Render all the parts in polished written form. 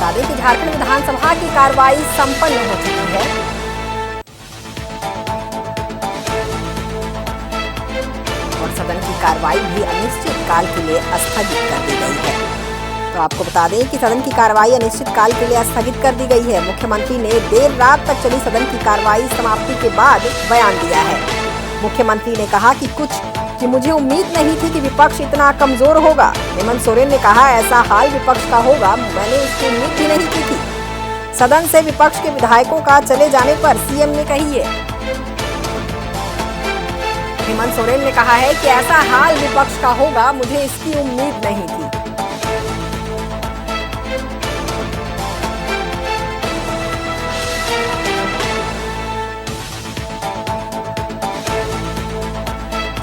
बता दें कि झारखंड विधानसभा की कार्रवाई संपन्न हो चुकी है और सदन की कार्रवाई भी अनिश्चित काल के लिए स्थगित कर दी गई है। तो आपको बता दें कि सदन की कार्रवाई अनिश्चित काल के लिए स्थगित कर दी गई है। मुख्यमंत्री ने देर रात तक चली सदन की कार्रवाई समाप्ति के बाद बयान दिया है। मुख्यमंत्री ने कहा कि मुझे उम्मीद नहीं थी कि विपक्ष इतना कमजोर होगा। हेमंत सोरेन ने कहा, ऐसा हाल विपक्ष का होगा मैंने इसकी उम्मीद भी नहीं की थी। सदन से विपक्ष के विधायकों का चले जाने पर सीएम ने कही है। हेमंत सोरेन ने कहा है कि ऐसा हाल विपक्ष का होगा मुझे इसकी उम्मीद नहीं थी।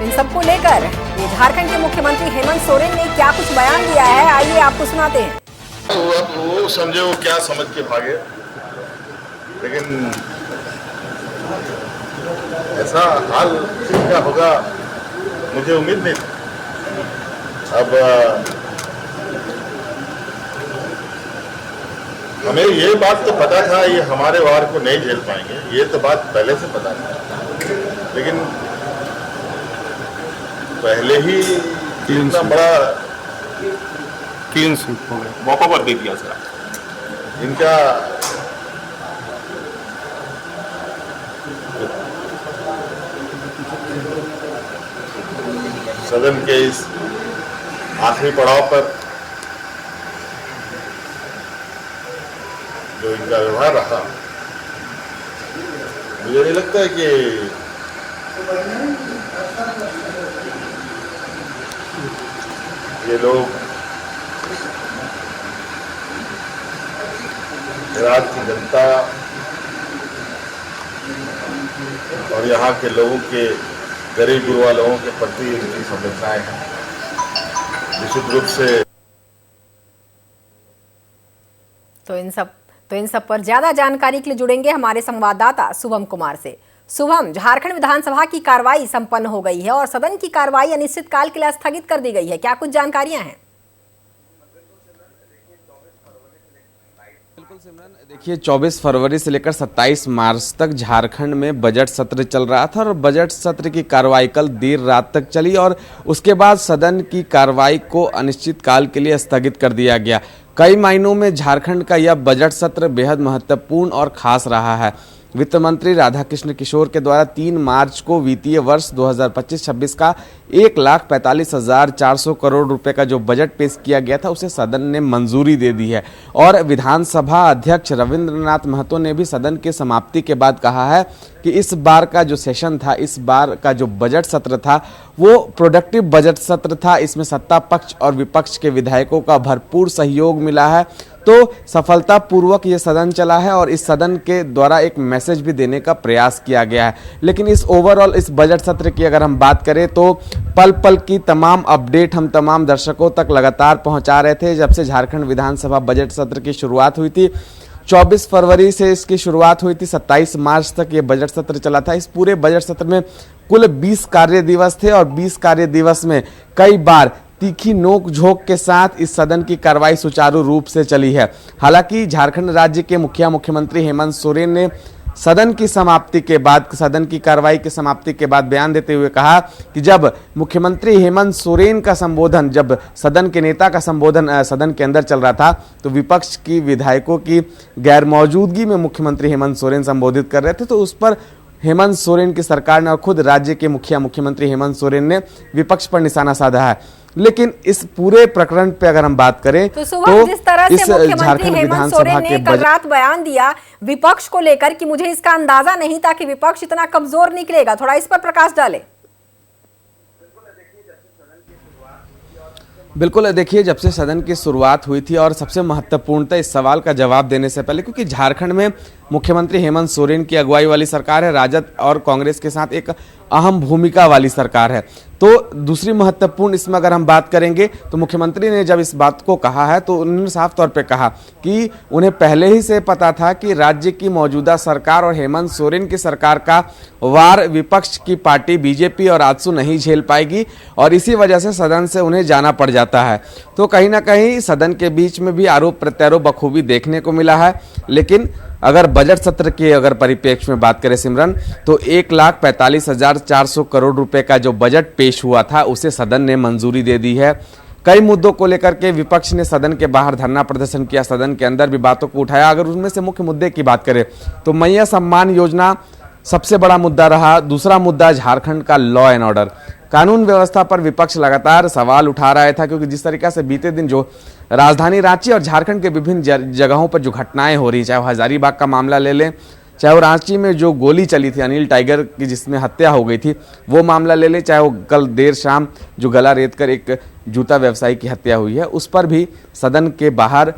इन सबको लेकर ये झारखंड के मुख्यमंत्री हेमंत सोरेन ने क्या कुछ बयान दिया है, आइए आपको सुनाते हैं। वो समझे वो क्या समझ के भागे, लेकिन ऐसा हाल क्या होगा मुझे उम्मीद नहीं थी। अब हमें ये बात तो पता था ये हमारे वार को नहीं झेल पाएंगे, ये तो बात पहले से पता था, लेकिन पहले ही इतना बड़ा क्लीन स्वीप हो गया, मौका पर दे दिया सर। इनका सदन के इस आखिरी पड़ाव पर जो इनका व्यवहार रहा, मुझे नहीं लगता है कि ये लोग राज्य की जनता और यहाँ के लोगों के गरीब गुरबा लोगों के प्रति उनकी संवेदनाएं हैं निश्चित रूप से। तो इन सब पर ज्यादा जानकारी के लिए जुड़ेंगे हमारे संवाददाता शुभम कुमार से। शुभम, झारखंड विधानसभा की कार्रवाई संपन्न हो गई है और सदन की कार्रवाई अनिश्चित काल के लिए स्थगित कर दी गई है, क्या कुछ जानकारियां हैं? बिल्कुल सिमरन, देखिए 24 फरवरी से लेकर 27 मार्च तक झारखंड में बजट सत्र चल रहा था और बजट सत्र की कार्रवाई कल देर रात तक चली और उसके बाद सदन की कार्रवाई को अनिश्चित काल के लिए स्थगित कर दिया गया। कई मायनों में झारखंड का यह बजट सत्र बेहद महत्वपूर्ण और खास रहा है। वित्त मंत्री राधाकृष्ण किशोर के द्वारा 3 मार्च को वित्तीय वर्ष 2025-26 का 1,45,400 करोड़ रुपए का जो बजट पेश किया गया था उसे सदन ने मंजूरी दे दी है और विधानसभा अध्यक्ष रविंद्रनाथ महतो ने भी सदन के समाप्ति के बाद कहा है कि इस बार का जो सेशन था, इस बार का जो बजट सत्र था वो प्रोडक्टिव बजट सत्र था। इसमें सत्ता पक्ष और विपक्ष के विधायकों का भरपूर सहयोग मिला है, तो सफलतापूर्वक ये सदन चला है और इस सदन के द्वारा एक मैसेज भी देने का प्रयास किया गया है। लेकिन इस ओवरऑल इस बजट सत्र की अगर हम बात करें तो पल पल की तमाम अपडेट हम तमाम दर्शकों तक लगातार पहुंचा रहे थे। जब से झारखंड विधानसभा बजट सत्र की शुरुआत हुई थी, 24 फरवरी से इसकी शुरुआत हुई थी, 27 मार्च तक ये बजट सत्र चला था। इस पूरे बजट सत्र में कुल 20 कार्य दिवस थे और 20 कार्य दिवस में कई बार तीखी नोक झोंक के साथ इस सदन की कार्रवाई सुचारू रूप से चली है। हालांकि झारखंड राज्य के मुख्यमंत्री हेमंत सोरेन ने सदन की समाप्ति के बाद, सदन की कार्रवाई की समाप्ति के बाद बयान देते हुए कहा कि जब मुख्यमंत्री हेमंत सोरेन का संबोधन, जब सदन के नेता का संबोधन सदन के अंदर चल रहा था तो विपक्ष की विधायकों की गैर मौजूदगी में मुख्यमंत्री हेमंत सोरेन संबोधित कर रहे थे, तो उस पर हेमंत सोरेन की सरकार ने और खुद राज्य के मुख्यमंत्री हेमंत सोरेन ने विपक्ष पर निशाना साधा है। लेकिन इस पूरे प्रकरण पे अगर हम बात करें तो जिस तरह से मुख्यमंत्री हेमंत सोरेन ने कल रात बयान दिया विपक्ष को लेकर कि मुझे इसका अंदाजा नहीं था कि विपक्ष इतना कमजोर निकलेगा, थोड़ा इस पर प्रकाश डालें। बिल्कुल, देखिए जब से सदन की शुरुआत हुई थी और सबसे महत्वपूर्णतः इस सवाल का जवाब देने से पहले, क्योंकि झारखंड में मुख्यमंत्री हेमंत सोरेन की अगुवाई वाली सरकार है, राजद और कांग्रेस के साथ एक अहम भूमिका वाली सरकार है। तो दूसरी महत्वपूर्ण इसमें अगर हम बात करेंगे तो मुख्यमंत्री ने जब इस बात को कहा है तो उन्होंने साफ तौर पे कहा कि उन्हें पहले ही से पता था कि राज्य की मौजूदा सरकार और हेमंत सोरेन की सरकार का वार विपक्ष की पार्टी बीजेपी और आजसू नहीं झेल पाएगी और इसी वजह से सदन से उन्हें जाना पड़ जाता है। तो कहीं ना कहीं सदन के बीच में भी आरोप प्रत्यारोप बखूबी देखने को मिला है। लेकिन अगर बजट सत्र के अगर परिप्रेक्ष्य में बात करें सिमरन, तो 1,45,400 करोड़ रुपए का जो बजट पेश हुआ था उसे सदन ने मंजूरी दे दी है। कई मुद्दों को लेकर के विपक्ष ने सदन के बाहर धरना प्रदर्शन किया, सदन के अंदर भी बातों को उठाया। अगर उनमें से मुख्य मुद्दे की बात करें तो मैया सम्मान योजना सबसे बड़ा मुद्दा रहा। दूसरा मुद्दा झारखंड का लॉ एंड ऑर्डर, कानून व्यवस्था पर विपक्ष लगातार सवाल उठा रहा था, क्योंकि जिस तरीके से बीते दिन जो राजधानी रांची और झारखंड के विभिन्न जगहों पर जो घटनाएं हो रही, चाहे वो हजारीबाग का मामला ले लें, चाहे वो रांची में जो गोली चली थी अनिल टाइगर की जिसमें हत्या हो गई थी वो मामला ले लें, चाहे वो कल देर शाम जो गला रेत कर एक जूता व्यवसायी की हत्या हुई है, उस पर भी सदन के बाहर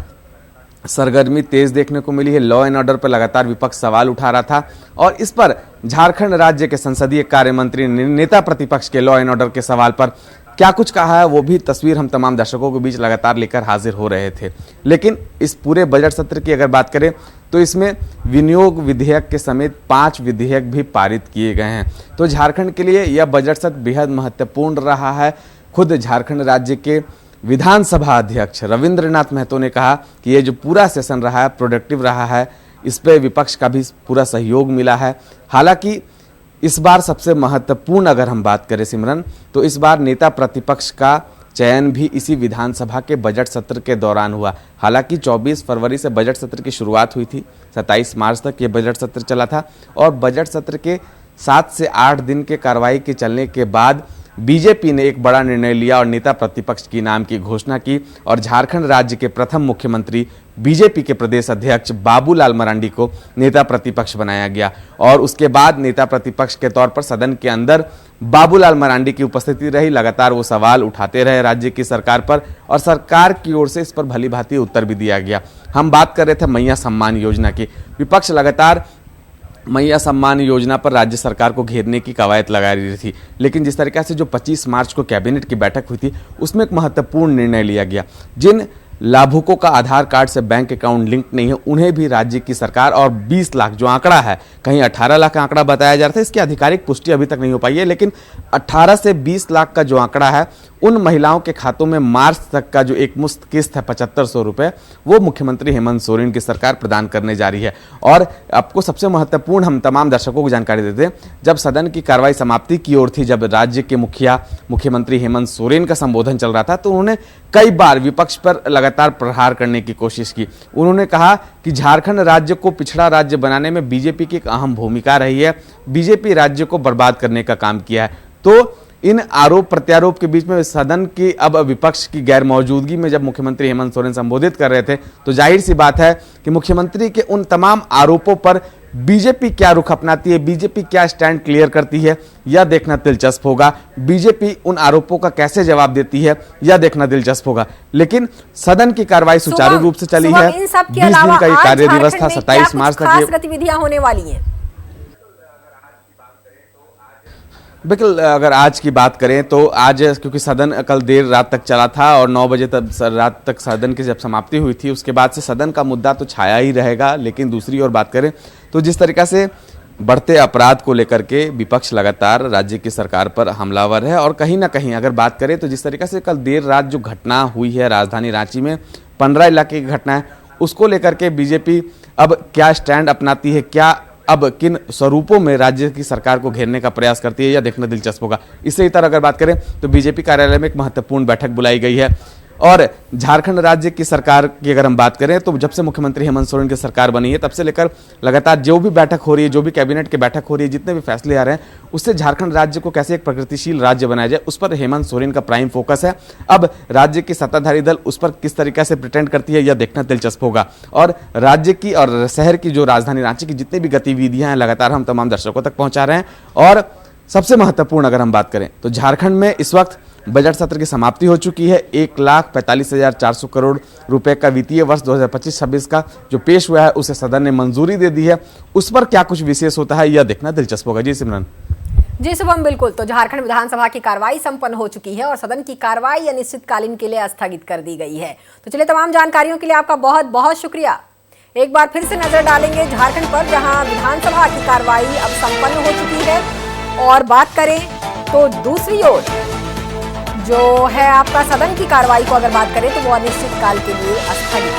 सरगर्मी तेज देखने को मिली है। लॉ एंड ऑर्डर पर लगातार विपक्ष सवाल उठा रहा था और इस पर झारखंड राज्य के संसदीय कार्य मंत्री ने नेता प्रतिपक्ष के लॉ एंड ऑर्डर के सवाल पर क्या कुछ कहा है वो भी तस्वीर हम तमाम दर्शकों के बीच लगातार लेकर हाजिर हो रहे थे। लेकिन इस पूरे बजट सत्र की अगर बात करें तो इसमें विनियोग विधेयक के समेत 5 विधेयक भी पारित किए गए हैं। तो झारखंड के लिए यह बजट सत्र बेहद महत्वपूर्ण रहा है। खुद झारखंड राज्य के विधानसभा अध्यक्ष रविंद्रनाथ महतो ने कहा कि ये जो पूरा सेशन रहा है प्रोडक्टिव रहा है, इस पे विपक्ष का भी पूरा सहयोग मिला है। हालांकि इस बार सबसे महत्वपूर्ण अगर हम बात करें सिमरन, तो इस बार नेता प्रतिपक्ष का चयन भी इसी विधानसभा के बजट सत्र के दौरान हुआ। हालांकि 24 फरवरी से बजट सत्र की शुरुआत हुई थी, 27 मार्च तक ये बजट सत्र चला था और बजट सत्र के 7 से 8 दिन के कार्रवाई के चलने के बाद बीजेपी ने एक बड़ा निर्णय लिया और नेता प्रतिपक्ष की नाम की घोषणा की और झारखंड राज्य के प्रथम मुख्यमंत्री बीजेपी के प्रदेश अध्यक्ष बाबूलाल मरांडी को नेता प्रतिपक्ष बनाया गया। और उसके बाद नेता प्रतिपक्ष के तौर पर सदन के अंदर बाबूलाल मरांडी की उपस्थिति रही। लगातार वो सवाल उठाते रहे राज्य की सरकार पर और सरकार की ओर से इस पर भली भांति उत्तर भी दिया गया। हम बात कर रहे थे मैया सम्मान योजना की। विपक्ष लगातार मैया सम्मान योजना पर राज्य सरकार को घेरने की कवायद लगा रही थी, लेकिन जिस तरीके से जो 25 मार्च को कैबिनेट की बैठक हुई थी उसमें एक महत्वपूर्ण निर्णय लिया गया। जिन लाभुकों का आधार कार्ड से बैंक अकाउंट लिंक नहीं है उन्हें भी राज्य की सरकार और 20 लाख जो आंकड़ा है, कहीं 18 लाख का आंकड़ा बताया जा रहा था, इसकी आधिकारिक पुष्टि अभी तक नहीं हो पाई है, लेकिन 18 से 20 लाख का जो आंकड़ा है उन महिलाओं के खातों में मार्च तक का जो एक मुश्त किस्त है 7500 रुपए, वो मुख्यमंत्री हेमंत सोरेन की सरकार प्रदान करने जा रही है। और आपको सबसे महत्वपूर्ण हम तमाम दर्शकों को जानकारी देते हैं, जब सदन की कार्रवाई समाप्ति की ओर थी, जब राज्य के मुखिया मुख्यमंत्री हेमंत सोरेन का संबोधन चल रहा था, तो उन्होंने कई बार विपक्ष पर लगातार प्रहार करने की कोशिश की। उन्होंने कहा कि झारखंड राज्य को पिछड़ा राज्य बनाने में बीजेपी की एक अहम भूमिका रही है, बीजेपी राज्य को बर्बाद करने का काम किया है। तो इन आरोप प्रत्यारोप के बीच में सदन की अब विपक्ष की गैर मौजूदगी में जब मुख्यमंत्री हेमंत सोरेन संबोधित कर रहे थे तो जाहिर सी बात है कि मुख्यमंत्री के उन तमाम आरोपों पर बीजेपी क्या रुख अपनाती है, बीजेपी क्या स्टैंड क्लियर करती है, यह देखना दिलचस्प होगा। बीजेपी उन आरोपों का कैसे जवाब देती है यह देखना दिलचस्प होगा। लेकिन सदन की कार्रवाई सुचारू रूप से चली है। 20 दिन का ये कार्य दिवस था, 27 मार्च तक गतिविधियां होने वाली हैं। बिल्कुल, अगर आज की बात करें तो आज क्योंकि सदन कल देर रात तक चला था और 9 बजे तक रात तक सदन की जब समाप्ति हुई थी उसके बाद से सदन का मुद्दा तो छाया ही रहेगा। लेकिन दूसरी ओर बात करें तो जिस तरीक़ा से बढ़ते अपराध को लेकर के विपक्ष लगातार राज्य की सरकार पर हमलावर है और कहीं ना कहीं अगर बात करें तो जिस तरीक़े से कल देर रात जो घटना हुई है राजधानी रांची में 15 इलाके की घटना है, उसको लेकर के बीजेपी अब क्या स्टैंड अपनाती है, क्या अब किन स्वरूपों में राज्य की सरकार को घेरने का प्रयास करती है, यह देखना दिलचस्प होगा। इससे इतर अगर बात करें तो बीजेपी कार्यालय में एक महत्वपूर्ण बैठक बुलाई गई है और झारखंड राज्य की सरकार की अगर हम बात करें तो जब से मुख्यमंत्री हेमंत सोरेन की सरकार बनी है तब से लेकर लगातार जो भी बैठक हो रही है, जो भी कैबिनेट की बैठक हो रही है, जितने भी फैसले आ रहे हैं, उससे झारखंड राज्य को कैसे एक प्रगतिशील राज्य बनाया जाए उस पर हेमंत सोरेन का प्राइम फोकस है। अब राज्य की सत्ताधारी दल उस पर किस तरीके से प्रिटेंड करती है यह देखना दिलचस्प होगा। और राज्य की और शहर की जो राजधानी रांची की जितनी भी गतिविधियां हैं लगातार हम तमाम दर्शकों तक पहुंचा रहे हैं। और सबसे महत्वपूर्ण अगर हम बात करें तो झारखंड में इस वक्त बजट सत्र की समाप्ति हो चुकी है। 1,45,400 करोड़ रुपए का वित्तीय वर्ष 2025-26 का जो पेश हुआ है उसे सदन ने मंजूरी दे दी है। उस पर क्या कुछ विशेष होता है यह देखना दिलचस्प होगा। जी सिमरन। जी शुभम, बिल्कुल। तो झारखंड विधानसभा की कार्रवाई संपन्न हो चुकी है और सदन की कार्रवाई अनिश्चितकालीन के लिए स्थगित कर दी गई है। तो चलिए, तमाम जानकारियों के लिए आपका बहुत बहुत शुक्रिया। एक बार फिर से नजर डालेंगे झारखंड पर, जहां विधानसभा की कार्रवाई अब संपन्न हो चुकी है। और बात करें तो दूसरी ओर जो है आपका सदन की कार्रवाई को अगर बात करें तो वो अनिश्चितकाल के लिए स्थगित